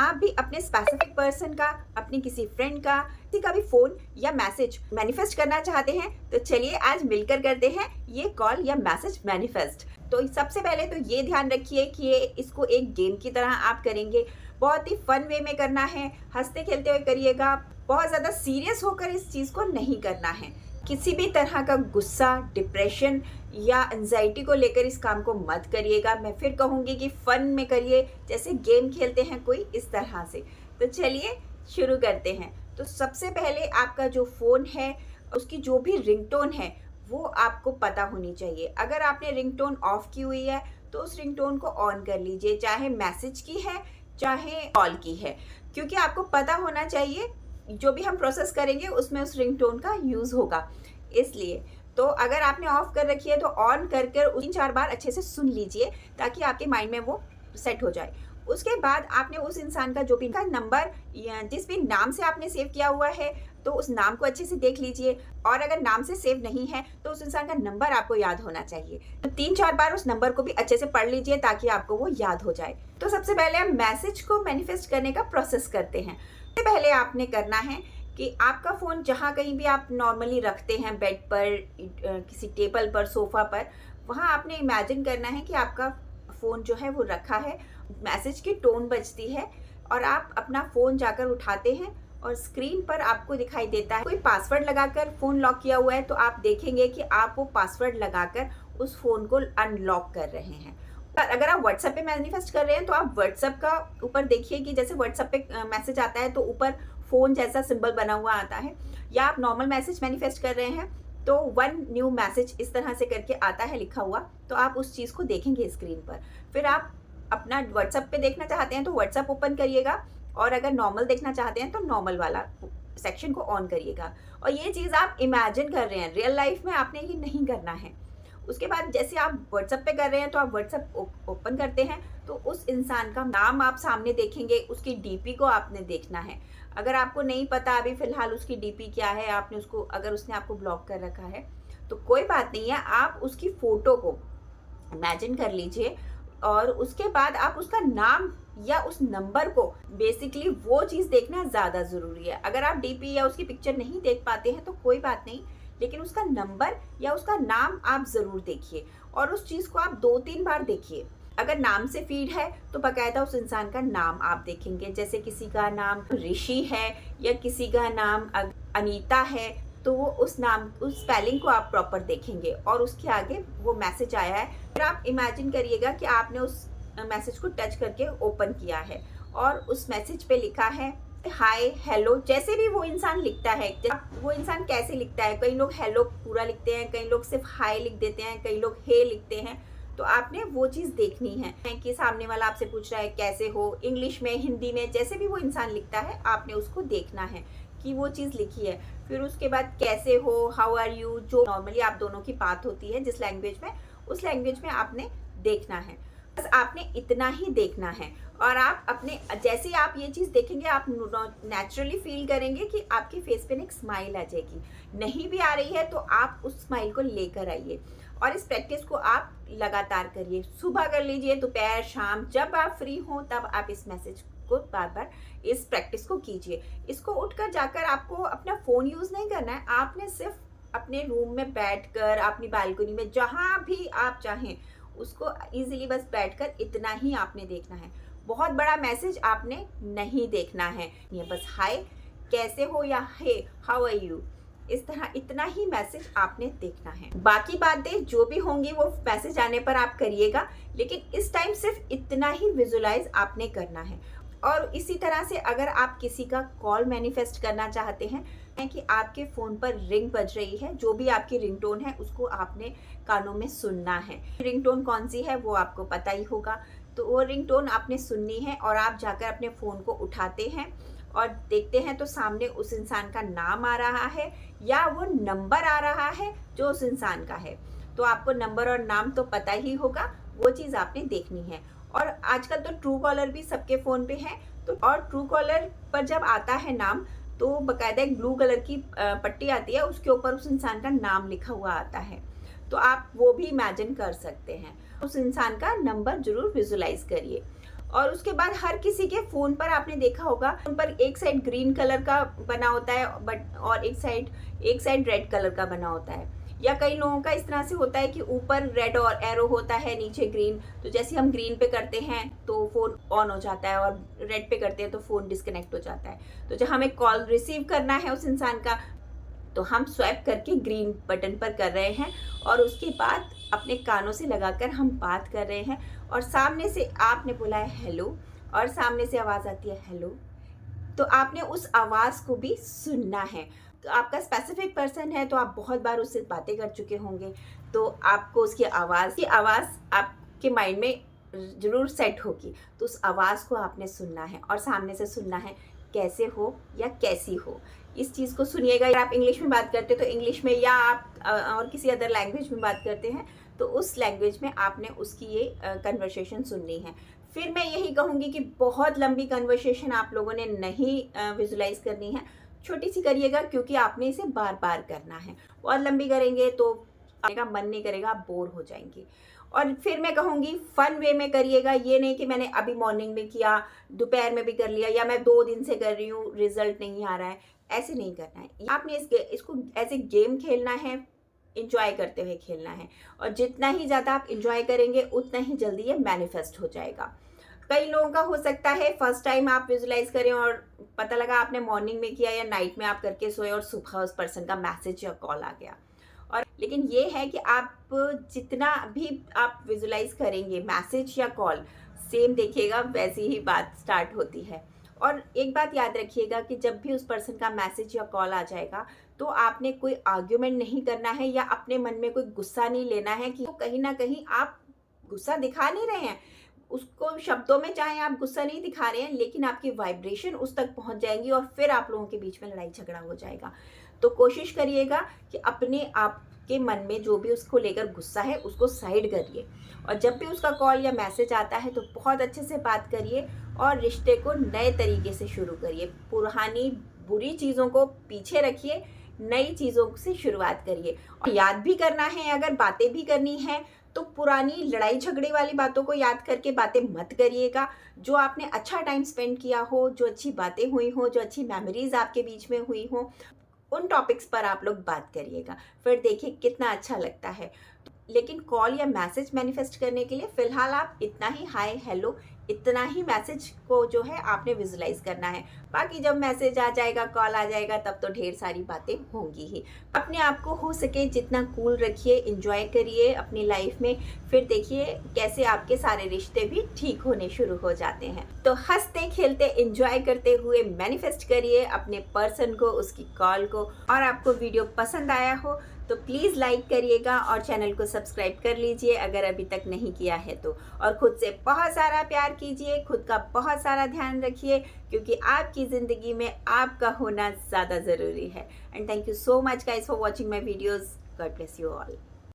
आप भी अपने स्पेसिफिक पर्सन का, अपने किसी फ्रेंड का, किसी का भी फोन या मैसेज मैनिफेस्ट करना चाहते हैं तो चलिए आज मिलकर करते हैं ये कॉल या मैसेज मैनिफेस्ट। तो सबसे पहले तो ये ध्यान रखिए कि इसको एक गेम की तरह आप करेंगे। बहुत ही फन वे में करना है, हंसते खेलते हुए करिएगा। बहुत ज़्यादा सीरियस होकर इस चीज़ को नहीं करना है। किसी भी तरह का गुस्सा, डिप्रेशन या एंजाइटी को लेकर इस काम को मत करिएगा। मैं फिर कहूँगी कि फन में करिए, जैसे गेम खेलते हैं कोई, इस तरह से। तो चलिए शुरू करते हैं। तो सबसे पहले आपका जो फ़ोन है उसकी जो भी रिंगटोन है वो आपको पता होनी चाहिए। अगर आपने रिंगटोन ऑफ की हुई है तो उस रिंगटोन को ऑन कर लीजिए, चाहे मैसेज की है चाहे कॉल की है, क्योंकि आपको पता होना चाहिए जो भी हम प्रोसेस करेंगे उसमें उस रिंगटोन का यूज़ होगा। इसलिए तो अगर आपने ऑफ कर रखी है तो ऑन कर कर 3-4 बार अच्छे से सुन लीजिए ताकि आपके माइंड में वो सेट हो जाए। उसके बाद आपने उस इंसान का जो भी का नंबर या जिस भी नाम से आपने सेव किया हुआ है तो उस नाम को अच्छे से देख लीजिए, और अगर नाम से सेव नहीं है तो उस इंसान का नंबर आपको याद होना चाहिए। तो 3-4 बार उस नंबर को भी अच्छे से पढ़ लीजिए ताकि आपको वो याद हो जाए। तो सबसे पहले हम मैसेज को मैनिफेस्ट करने का प्रोसेस करते हैं। सबसे पहले आपने करना है कि आपका फ़ोन जहाँ कहीं भी आप नॉर्मली रखते हैं, बेड पर, किसी टेबल पर, सोफ़ा पर, वहाँ आपने इमेजिन करना है कि आपका फ़ोन जो है वो रखा है, मैसेज की टोन बजती है और आप अपना फ़ोन जाकर उठाते हैं और स्क्रीन पर आपको दिखाई देता है कोई पासवर्ड लगाकर फ़ोन लॉक किया हुआ है। तो आप देखेंगे कि आप वो पासवर्ड लगाकर उस फ़ोन को अनलॉक कर रहे हैं। अगर आप व्हाट्सएप पे मैनिफेस्ट कर रहे हैं तो आप व्हाट्सएप का ऊपर देखिए कि जैसे व्हाट्सएप पे मैसेज आता है तो ऊपर फ़ोन जैसा सिंबल बना हुआ आता है, या आप नॉर्मल मैसेज मैनिफेस्ट कर रहे हैं तो 1 न्यू मैसेज इस तरह से करके आता है लिखा हुआ, तो आप उस चीज़ को देखेंगे स्क्रीन पर। फिर आप अपना व्हाट्सएप पे देखना चाहते हैं तो व्हाट्सएप ओपन करिएगा, और अगर नॉर्मल देखना चाहते हैं तो नॉर्मल वाला सेक्शन को ऑन करिएगा। और ये चीज़ आप इमेजिन कर रहे हैं, रियल लाइफ में आपने ये नहीं करना है। उसके बाद जैसे आप व्हाट्सएप पे कर रहे हैं तो आप व्हाट्सएप ओपन करते हैं तो उस इंसान का नाम आप सामने देखेंगे, उसकी डीपी को आपने देखना है। अगर आपको नहीं पता अभी फ़िलहाल उसकी डीपी क्या है, आपने उसको, अगर उसने आपको ब्लॉक कर रखा है तो कोई बात नहीं है, आप उसकी फ़ोटो को इमेजिन कर लीजिए और उसके बाद आप उसका नाम या उस नंबर को, बेसिकली वो चीज़ देखना ज़्यादा ज़रूरी है। अगर आप डीपी या उसकी पिक्चर नहीं देख पाते हैं तो कोई बात नहीं, लेकिन उसका नंबर या उसका नाम आप ज़रूर देखिए और उस चीज़ को आप 2-3 बार देखिए। अगर नाम से फीड है तो बाकायदा उस इंसान का नाम आप देखेंगे, जैसे किसी का नाम ऋषि है या किसी का नाम अनीता है तो वो उस नाम, उस स्पेलिंग को आप प्रॉपर देखेंगे और उसके आगे वो मैसेज आया है। फिर आप इमेजिन करिएगा कि आपने उस मैसेज को टच करके ओपन किया है और उस मैसेज पे लिखा है हाय, हेलो, जैसे भी वो इंसान लिखता है। वो इंसान कैसे लिखता है, कई लोग हेलो पूरा लिखते हैं, कई लोग सिर्फ हाय लिख देते हैं, कई लोग हे लिखते हैं। तो आपने वो चीज़ देखनी है कि सामने वाला आपसे पूछ रहा है कैसे हो, इंग्लिश में, हिंदी में, जैसे भी वो इंसान लिखता है आपने उसको देखना है कि वो चीज़ लिखी है। फिर उसके बाद कैसे हो, हाउ आर यू, जो नॉर्मली आप दोनों की बात होती है जिस लैंग्वेज में, उस लैंग्वेज में आपने देखना है। बस आपने इतना ही देखना है और आप अपने, जैसे ही आप ये चीज़ देखेंगे आप नेचुरली फील करेंगे कि आपके फेस पे एक स्माइल आ जाएगी। नहीं भी आ रही है तो आप उस स्माइल को लेकर आइए और इस प्रैक्टिस को आप लगातार करिए। सुबह कर लीजिए, दोपहर, शाम, जब आप फ्री हो तब आप इस मैसेज को बार बार, इस प्रैक्टिस को कीजिए। इसको उठकर जाकर आपको अपना फ़ोन यूज़ नहीं करना है, आपने सिर्फ अपने रूम में बैठकर, अपनी बालकनी में, जहाँ भी आप चाहें उसको इजीली बस बैठकर इतना ही आपने देखना है। बहुत बड़ा मैसेज आपने नहीं देखना है, ये बस हाय, कैसे हो, या हे, हाउ आर यू, इस तरह इतना ही मैसेज आपने देखना है। बाकी बातें जो भी होंगी वो मैसेज आने पर आप करिएगा, लेकिन इस टाइम सिर्फ इतना ही विजुलाइज आपने करना है। और इसी तरह से अगर आप किसी का कॉल मैनिफेस्ट करना चाहते हैं कि आपके फ़ोन पर रिंग बज रही है, जो भी आपकी रिंगटोन है उसको आपने कानों में सुनना है। रिंगटोन कौन सी है वो आपको पता ही होगा, तो वो रिंगटोन आपने सुननी है और आप जाकर अपने फ़ोन को उठाते हैं और देखते हैं तो सामने उस इंसान का नाम आ रहा है या वो नंबर आ रहा है जो उस इंसान का है। तो आपको नंबर और नाम तो पता ही होगा, वो चीज़ आपने देखनी है। और आजकल तो ट्रू कॉलर भी सबके फ़ोन पे है, तो और ट्रू कॉलर पर जब आता है नाम तो बाकायदा एक ब्लू कलर की पट्टी आती है, उसके ऊपर उस इंसान का नाम लिखा हुआ आता है। तो आप वो भी इमेजिन कर सकते हैं, उस इंसान का नंबर जरूर विजुलाइज करिए। और उसके बाद हर किसी के फ़ोन पर आपने देखा होगा, उन पर एक साइड ग्रीन कलर का बना होता है बट और एक साइड रेड कलर का बना होता है। या कई लोगों का इस तरह से होता है कि ऊपर रेड और एरो होता है, नीचे ग्रीन। तो जैसे हम ग्रीन पे करते हैं तो फ़ोन ऑन हो जाता है और रेड पे करते हैं तो फ़ोन डिस्कनेक्ट हो जाता है। तो जब हमें कॉल रिसीव करना है उस इंसान का, तो हम स्वैप करके ग्रीन बटन पर कर रहे हैं और उसके बाद अपने कानों से लगाकर हम बात कर रहे हैं और सामने से आपने बोला है हेलो और सामने से आवाज़ आती है हेलो, तो आपने उस आवाज़ को भी सुनना है। तो आपका स्पेसिफिक पर्सन है तो आप बहुत बार उससे बातें कर चुके होंगे, तो आपको उसकी आवाज़ आपके माइंड में ज़रूर सेट होगी। तो उस आवाज़ को आपने सुनना है और सामने से सुनना है कैसे हो या कैसी हो, इस चीज़ को सुनिएगा। अगर आप इंग्लिश में बात करते हैं तो इंग्लिश में, या आप और किसी अदर लैंग्वेज में बात करते हैं तो उस लैंग्वेज में आपने उसकी ये कन्वर्सेशन सुननी है। फिर मैं यही कहूँगी कि बहुत लंबी कन्वर्सेशन आप लोगों ने नहीं विजुलाइज करनी है, छोटी सी करिएगा, क्योंकि आपने इसे बार बार करना है। और लंबी करेंगे तो आपका मन नहीं करेगा, आप बोर हो जाएंगे। और फिर मैं कहूँगी फन वे में करिएगा, ये नहीं कि मैंने अभी मॉर्निंग में किया, दोपहर में भी कर लिया, या मैं 2 दिन से कर रही हूँ रिजल्ट नहीं आ रहा है, ऐसे नहीं करना है। आपने इसको एज ए गेम खेलना है, इंजॉय करते हुए खेलना है। और जितना ही ज़्यादा आप इंजॉय करेंगे उतना ही जल्दी ये मैनिफेस्ट हो जाएगा। कई लोगों का हो सकता है फर्स्ट टाइम आप विजुलाइज करें और पता लगा आपने मॉर्निंग में किया या नाइट में आप करके सोए और सुबह उस पर्सन का मैसेज या कॉल आ गया। और लेकिन ये है कि आप जितना भी आप विजुलाइज करेंगे मैसेज या कॉल, सेम देखिएगा वैसी ही बात स्टार्ट होती है। और एक बात याद रखिएगा कि जब भी उस पर्सन का मैसेज या कॉल आ जाएगा तो आपने कोई आर्ग्यूमेंट नहीं करना है या अपने मन में कोई गुस्सा नहीं लेना है कि कहीं ना कहीं आप गुस्सा दिखा नहीं रहे हैं उसको शब्दों में, चाहे आप गुस्सा नहीं दिखा रहे हैं, लेकिन आपकी वाइब्रेशन उस तक पहुंच जाएगी और फिर आप लोगों के बीच में लड़ाई झगड़ा हो जाएगा। तो कोशिश करिएगा कि अपने आप के मन में जो भी उसको लेकर गुस्सा है उसको साइड करिए, और जब भी उसका कॉल या मैसेज आता है तो बहुत अच्छे से बात करिए और रिश्ते को नए तरीके से शुरू करिए। पुरानी बुरी चीज़ों को पीछे रखिए, नई चीज़ों से शुरुआत करिए। और याद भी करना है, अगर बातें भी करनी है तो पुरानी लड़ाई झगड़े वाली बातों को याद करके बातें मत करिएगा। जो आपने अच्छा टाइम स्पेंड किया हो, जो अच्छी बातें हुई हो, जो अच्छी मेमोरीज आपके बीच में हुई हो, उन टॉपिक्स पर आप लोग बात करिएगा। फिर देखिए कितना अच्छा लगता है। लेकिन कॉल या मैसेज मैनिफेस्ट करने के लिए फ़िलहाल आप इतना ही हाय हेलो, इतना ही मैसेज को जो है आपने विजुलाइज करना है। बाकी जब मैसेज आ जाएगा, कॉल आ जाएगा, तब तो ढेर सारी बातें होंगी ही। अपने आप को हो सके जितना कूल रखिए, एंजॉय करिए अपनी लाइफ में। फिर देखिए कैसे आपके सारे रिश्ते भी ठीक होने शुरू हो जाते हैं। तो हंसते खेलते एंजॉय करते हुए मैनिफेस्ट करिए अपने पर्सन को, उसकी कॉल को। और आपको वीडियो पसंद आया हो तो प्लीज़ लाइक करिएगा और चैनल को सब्सक्राइब कर लीजिए अगर अभी तक नहीं किया है तो। और खुद से बहुत सारा प्यार कीजिए, खुद का बहुत सारा ध्यान रखिए, क्योंकि आपकी ज़िंदगी में आपका होना ज़्यादा ज़रूरी है। And thank you so much guys for watching my videos. God bless you all.